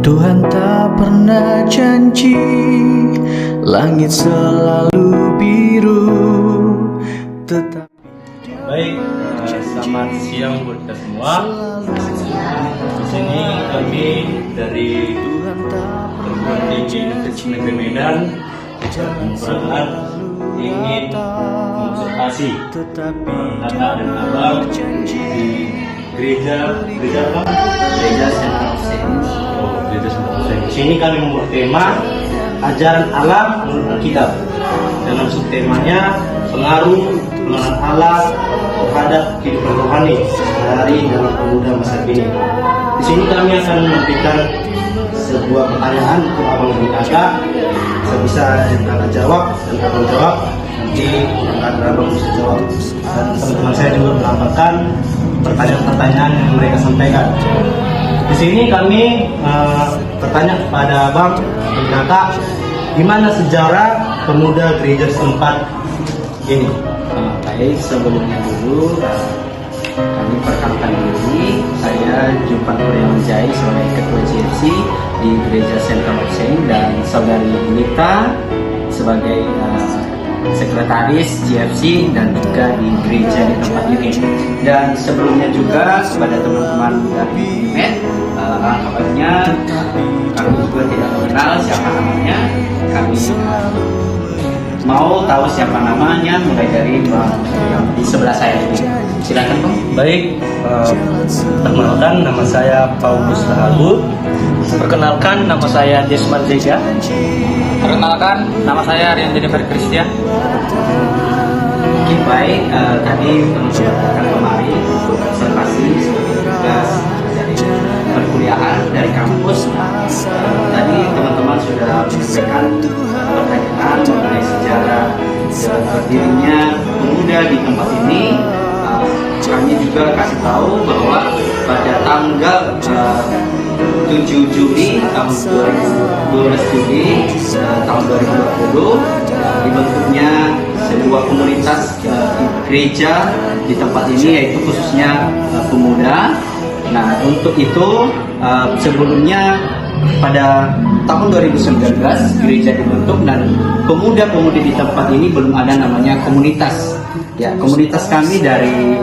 Tuhan tak pernah janji langit selalu biru, tetapi Baik, selamat siang buat kita semua. Di sini kami dari Perguruan Tinggi Universitas Negeri Medan Kemudian ingin mengobservasi kakak dan abang di gereja apa? Gereja Sentral Hussein. Gereja Sentral Hussein. Di sini kami membuat tema ajaran alam menurut Alkitab. Dalam subtemanya pengaruh pengenalan Allah terhadap kehidupan rohani dari dalam pemuda masa kini. Di sini kami akan menampilkan sebuah pertanyaan untuk abang dan kakak. Bisa kakak jawab dan abang jawab. Nanti kakak dan abang bisa jawab. Dan teman-teman saya juga melambangkan pertanyaan-pertanyaan yang mereka sampaikan. Di sini kami bertanya kepada abang dan kakak, gimana sejarah pemuda gereja setempat ini? Baik, sebelumnya dulu kami perkenalkan diri. Saya Jupan Kurniawan sebagai Ketua GFC di Gereja Sentral Hussein dan saudari Nita sebagai sekretaris GFC dan juga di gereja di tempat ini. Dan sebelumnya juga kepada teman-teman dari Med, kabarnya kami juga tidak mengenal siapa namanya. Kami mau tahu siapa namanya mulai dari Bang yang di sebelah saya ini. Silakan Bang. Baik, perkenalkan nama saya Paulus Rahabu. Perkenalkan, nama saya Desman Zega. Perkenalkan, nama saya Rian Jennifer Christian. Oke, baik. Tadi teman-teman datang kemari untuk observasi sebagai tugas dari perkuliahan dari kampus. Tadi teman-teman sudah menyampaikan pertanyaan mengenai sejarah dan berdirinya pemuda di tempat ini. Kami juga kasih tahu bahwa pada tanggal 7 Juli tahun 12 Juli tahun 2020 dibentuknya sebuah komunitas gereja di tempat ini, yaitu khususnya pemuda. Nah, untuk itu sebelumnya pada tahun 2019 gereja dibentuk dan pemuda-pemudi di tempat ini belum ada namanya komunitas. Ya, komunitas kami dari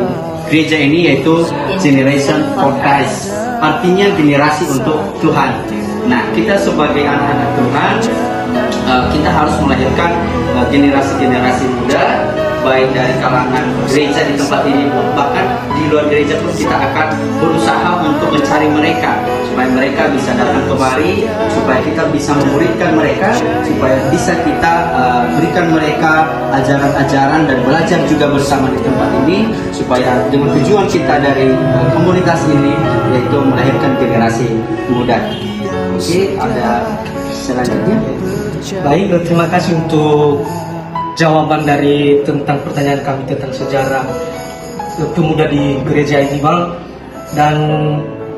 gereja ini yaitu Generation for Christ, artinya generasi untuk Tuhan. Nah, kita sebagai anak-anak Tuhan, kita harus melahirkan generasi-generasi muda, baik dari kalangan gereja di tempat ini, bahkan di luar gereja pun kita akan berusaha untuk mencari mereka, supaya mereka bisa datang kemari, supaya kita bisa memuridkan mereka, supaya bisa kita berikan mereka ajaran-ajaran dan belajar juga bersama di tempat ini, supaya dengan tujuan kita dari komunitas ini yaitu melahirkan generasi muda. Oke, ada selanjutnya. Baik, terima kasih untuk jawaban dari tentang pertanyaan kami tentang sejarah pemuda di gereja ini, Bang. Dan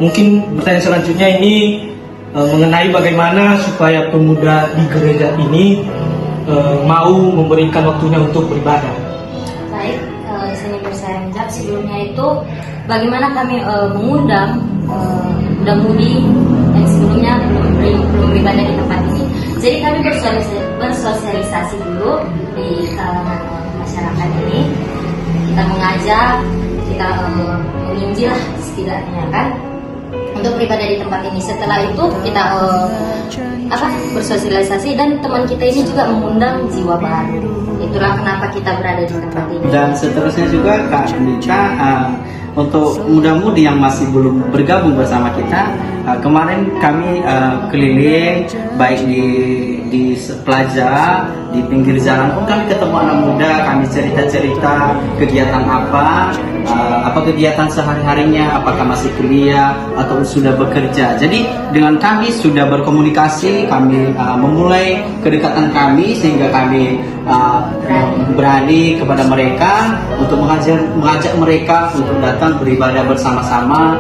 mungkin pertanyaan selanjutnya ini mengenai bagaimana supaya pemuda di gereja ini mau memberikan waktunya untuk beribadah. Baik, di sini saya menjawab. Sebelumnya itu bagaimana kami mengundang muda-mudi yang sebelumnya belum beribadah di tempat ini. Jadi kami bersosialisasi dulu di kalangan masyarakat ini. Kita mengajak, kita menginjil lah setidaknya kan untuk beribadah di tempat ini. Setelah itu kita bersosialisasi dan teman kita ini juga mengundang jiwa baru. Itulah kenapa kita berada di tempat ini. Dan seterusnya juga Kak Nita, untuk muda-mudi yang masih belum bergabung bersama kita, kemarin kami keliling baik di Plaza, di pinggir jalan pun kami ketemu anak muda, kami cerita-cerita kegiatan apa kegiatan sehari-harinya, apakah masih kuliah atau sudah bekerja. Jadi dengan kami sudah berkomunikasi, kami memulai kedekatan kami sehingga kami berani kepada mereka untuk mengajak mereka untuk datang beribadah bersama-sama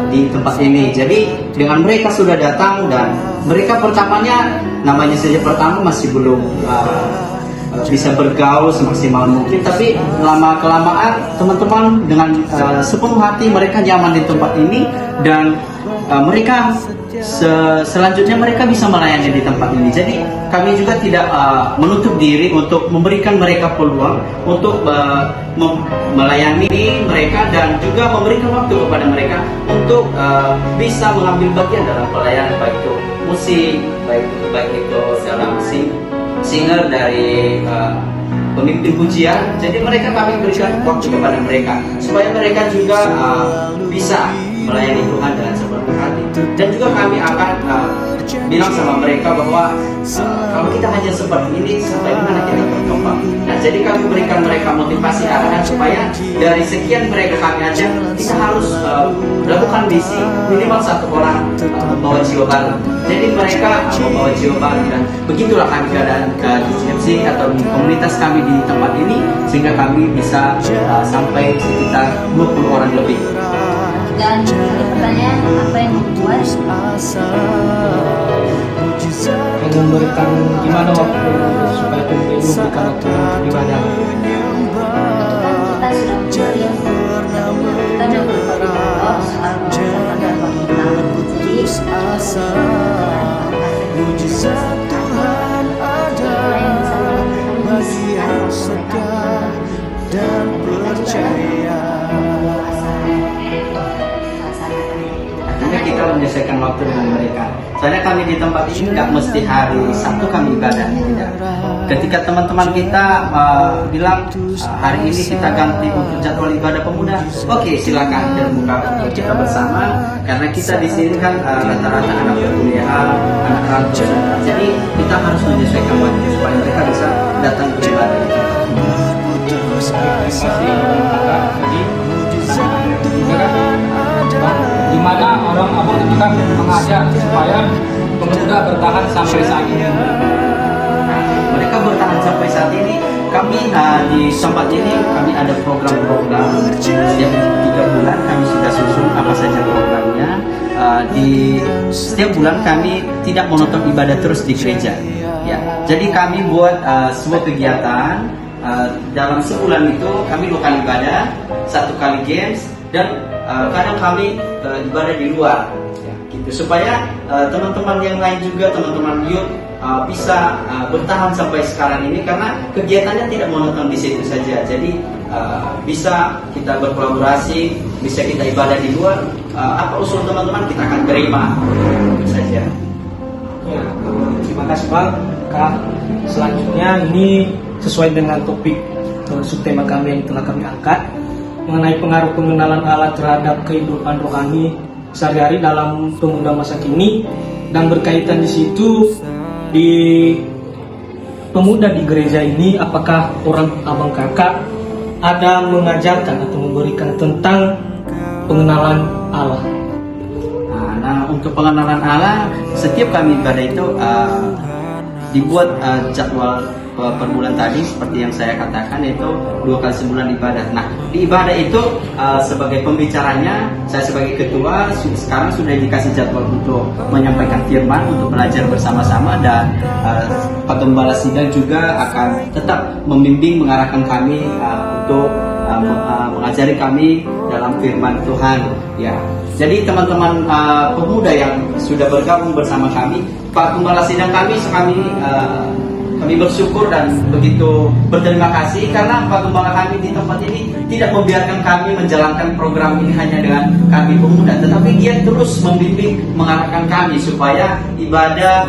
di tempat ini. Jadi dengan mereka sudah datang dan mereka pertamanya namanya saja pertama masih belum bisa bergaul semaksimal mungkin. Tapi lama kelamaan teman-teman dengan sepenuh hati mereka nyaman di tempat ini, dan mereka selanjutnya mereka bisa melayani di tempat ini. Jadi kami juga tidak menutup diri untuk memberikan mereka peluang untuk melayani mereka, dan juga memberikan waktu kepada mereka untuk bisa mengambil bagian dalam pelayanan, baik itu musik, baik itu dalam singer dari pemimpin pujian. Jadi mereka kami berikan waktu kepada mereka supaya mereka juga bisa melayani Tuhan dengan sepenuh hati. Dan juga kami akan bilang sama mereka bahwa kalau kita hanya seperti ini, sampai mana kita berkembang. Nah, jadi kami berikan mereka motivasi arahan supaya dari sekian mereka kami ajak, kita harus lakukan misi minimal satu orang membawa jiwa baru. Jadi mereka membawa jiwa baru, dan begitulah kami keadaan GCFC atau komunitas kami di tempat ini, sehingga kami bisa sampai sekitar 20 orang lebih. Dan pertanyaan, apa yang membuat Yang memberikan gimana waktu supaya pemilu memberikan waktu untuk ibadah? kita sudah mencari, kita sudah berkoordinasi soal pada kita. Artinya kita menyelesaikan waktu dengan mereka. Soalnya kami di tempat ini nggak mesti hari Sabtu kami ibadah, tidak. Ketika teman-teman kita bilang hari ini kita ganti untuk jadwal ibadah pemuda, oke, silakan terbuka untuk kita bersama. Karena kita di sini kan rata-rata anak perkuliahan, anak rantau. Jadi kita harus menyesuaikan waktu supaya mereka bisa datang ke ibadah itu. Di mana orang abang itu kan mengajak supaya pemuda bertahan sampai saat ini. Mereka bertahan sampai saat ini. Kami di tempat ini kami ada program-program setiap 3 bulan kami sudah susun apa saja programnya. Di setiap bulan kami tidak menonton ibadah terus di gereja. Ya, jadi kami buat sebuah kegiatan. Dalam sebulan itu kami 2 kali ibadah, 1 kali games, dan kadang kami ibadah di luar, ya, gitu, supaya teman-teman yang lain juga, teman-teman youth bisa bertahan sampai sekarang ini, karena kegiatannya tidak monoton di situ saja. Jadi bisa kita berkolaborasi, bisa kita ibadah di luar. Apa usul teman-teman kita akan terima, itu saja. Ya, terima kasih Bang. Kak, selanjutnya ini sesuai dengan topik subtema kami yang telah kami angkat mengenai pengaruh pengenalan Allah terhadap kehidupan rohani sehari-hari dalam pemuda masa kini, dan berkaitan di situ di pemuda di gereja ini, apakah orang abang kakak ada mengajarkan atau memberikan tentang pengenalan Allah? Nah, untuk pengenalan Allah, setiap kami ibadah itu dibuat jadwal per bulan tadi, seperti yang saya katakan, yaitu 2 kali sebulan ibadah. Nah, di ibadah itu sebagai pembicaranya, saya sebagai ketua sekarang sudah dikasih jadwal untuk menyampaikan firman, untuk belajar bersama-sama, dan Pak Gembala Sidang juga akan tetap membimbing, mengarahkan kami untuk mengajari kami dalam firman Tuhan. Ya, jadi teman-teman pemuda yang sudah bergabung bersama kami, Pak Gembala Sidang kami kami bersyukur dan begitu berterima kasih, karena Pak Gembala kami di tempat ini tidak membiarkan kami menjalankan program ini hanya dengan kami pemuda, tetapi dia terus membimbing, mengarahkan kami supaya ibadah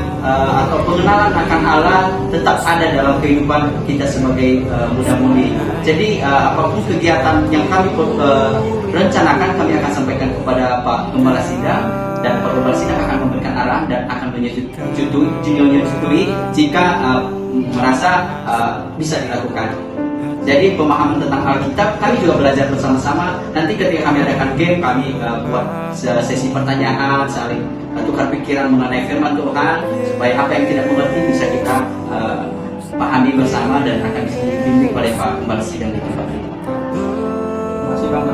atau pengenalan akan Allah tetap ada dalam kehidupan kita sebagai muda-mudi. Jadi apapun kegiatan yang kami rencanakan, kami akan sampaikan kepada Pak Gembala Sidang, dan Pak Gembala Sidang akan memberikan arahan dan akan menyetujui jika merasa bisa dilakukan. Jadi pemahaman tentang Alkitab kami juga belajar bersama-sama. Nanti ketika kami adakan game, kami buat sesi pertanyaan, saling tukar pikiran mengenai firman Tuhan, supaya apa yang tidak mengerti bisa kita pahami bersama dan akan dibimbing oleh Pak Gembala Sidang di tempat ini. Terima kasih Bang.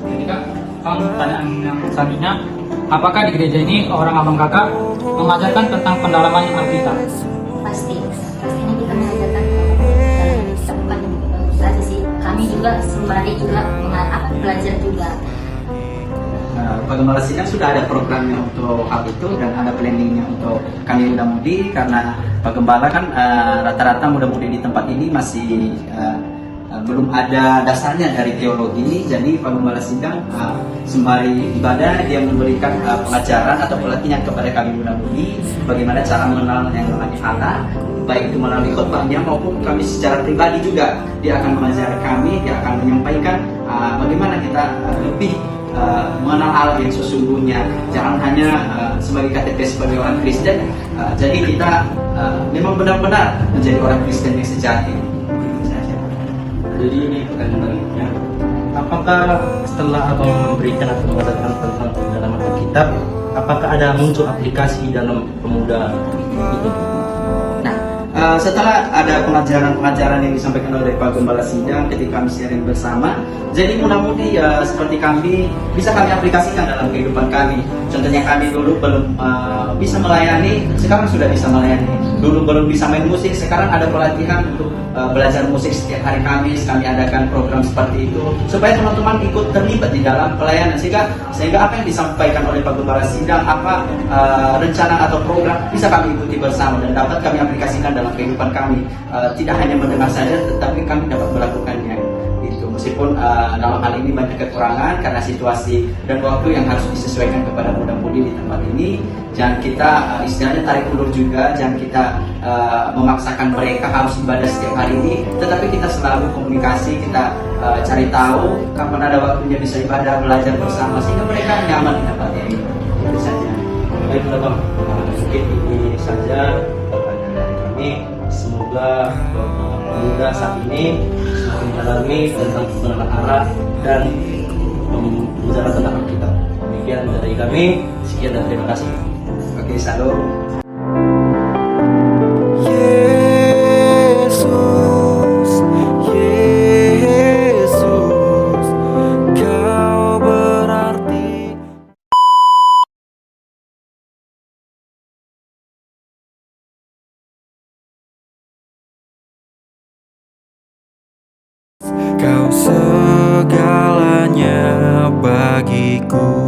Jadi Kak, pertanyaan yang selanjutnya, apakah di gereja ini orang abang kakak mengajarkan tentang pendalaman Alkitab? pastinya kita mengajarkan dalam kami juga sembari juga belajar juga. Pak Gembala Sidang sudah ada programnya untuk hal itu dan ada planningnya untuk kami muda-mudi, karena Pak Gembala kan rata-rata muda-mudi di tempat ini masih belum ada dasarnya dari teologi. Jadi Pak Gembala Sidang sembari ibadah dia memberikan pengajaran atau pelatihan kepada kami muda-mudi bagaimana cara mengenal yang namanya Allah, baik itu melalui khotbahnya maupun kami secara pribadi juga. Dia akan mengajari kami, dia akan menyampaikan bagaimana kita lebih mengenal Allah yang sesungguhnya, jangan hanya sebagai KTP sebagai orang Kristen. Jadi kita memang benar-benar menjadi orang Kristen yang sejati. Jadi ini pertanyaan berikutnya, apakah setelah abang memberikan atau mengajarkan tentang dalam Alkitab, apakah ada muncul aplikasi dalam pemuda itu? Setelah ada pengajaran-pengajaran yang disampaikan oleh Pak Gembala Sidang ketika kami sharing bersama, jadi mudah-mudi seperti kami bisa kami aplikasikan dalam kehidupan kami. Contohnya kami dulu belum bisa melayani, sekarang sudah bisa melayani. Dulu belum bisa main musik, sekarang ada pelatihan untuk belajar musik setiap hari Kamis. Kami adakan program seperti itu supaya teman-teman ikut terlibat di dalam pelayanan, sehingga apa yang disampaikan oleh Pak Gembala Sidang, apa rencana atau program bisa kami ikuti bersama dan dapat kami aplikasikan dalam kehidupan kami. Tidak hanya mendengar saja, tetapi kami dapat melakukannya. Itu meskipun dalam hal ini banyak kekurangan karena situasi dan waktu yang harus disesuaikan kepada muda-mudi di tempat ini. Jangan kita istilahnya tarik ulur juga, jangan kita memaksakan mereka harus ibadah setiap hari ini, tetapi kita selalu komunikasi, kita cari tahu kapan ada waktunya bisa ibadah, belajar bersama sehingga mereka nyaman di tempat ini. Itu saja. Baiklah Bang, mungkin ini saja pertanyaan dari kami. Semoga pemuda saat ini semakin mendalami tentang pengenalan arah dan bicara tentang Alkitab. Demikian dari kami, sekian dan terima kasih. Oke, salam. Yesus, Yesus, Kau berarti. Kau segalanya bagiku.